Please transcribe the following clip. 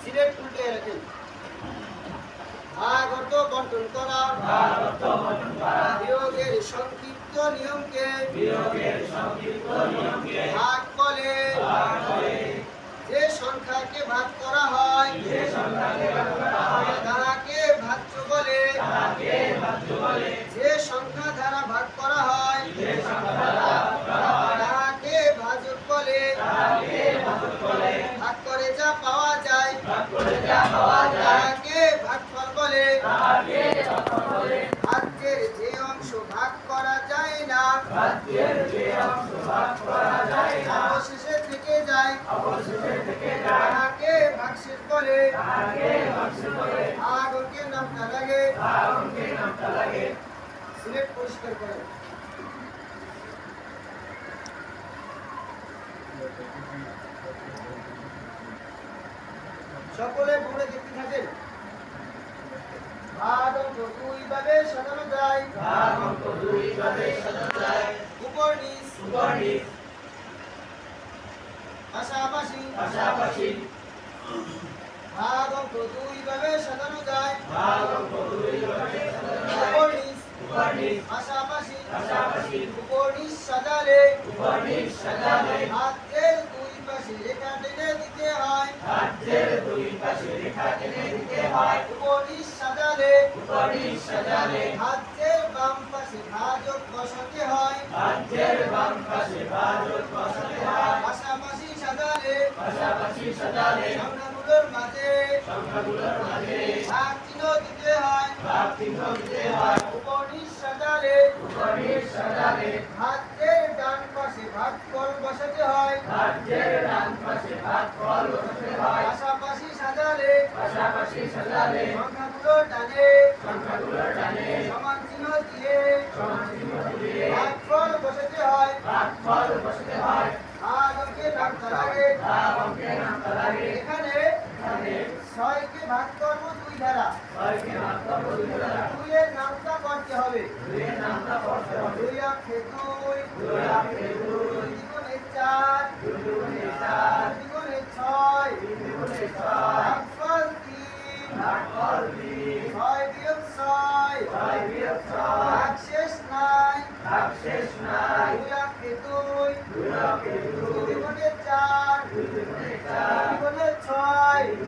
সিলেট উল্টে রাখেন। ভাগত বন্টন করা বিয়োগের সংক্ষিপ্ত নিয়মকে ভাগ বলে। যে সংখ্যাকে ভাগ করা হয় তাহাকে ভাজ্য বলে। যে সংখ্যা দ্বারা ভাগ করা হয় তাহাকে ভাজক বলে। ভাগ করে যা পাওয়া যায় তাহাকে ভাগফল বলে। ভাজ্যের যে অংশ ভাগ করা যায় না অবশেষে থেকে যায় তাহাকে ভাগশেষ বলে। ভাগ অঙ্কের নামটা লাগে। সিলেট পরিষ্কার করেন। সকলে পড়ে দেখতে থাকেন। ভাগ অঙ্ক দুই ভাবে সাজানো যায়। উপর নিচ পাশাপাশি। ভাগ অঙ্ক দুই ভাবে সাজানো যায়। উপর নিচ পাশাপাশি। উপর নিচ সাজালে হাতের দুই পাশে রেখা টেনে দিতে হয়। উপর নিচ সাজালে হাতের বাম পাশে ভাজক বসাতে হয়। পাশাপাশি সাজালে সংখ্যাগুলোর মাঝে ভাগ চিহ্ন দিতে হয়। উপর নিচ সাজালে হাতের ডান পাশে ভাগফল বসাতে হয়। পাশাপাশি সাজালে সংখ্যাগুলোর ডানে সমান চিহ্ন দিয়ে ভাগফল বসাতে হয়। ভাগ অঙ্কের নামটা লাগে। এখানে 6 কে ভাগ করব 2 দ্বারা। 2 এর নামটা করতে হবে। 2 অক্ষে 2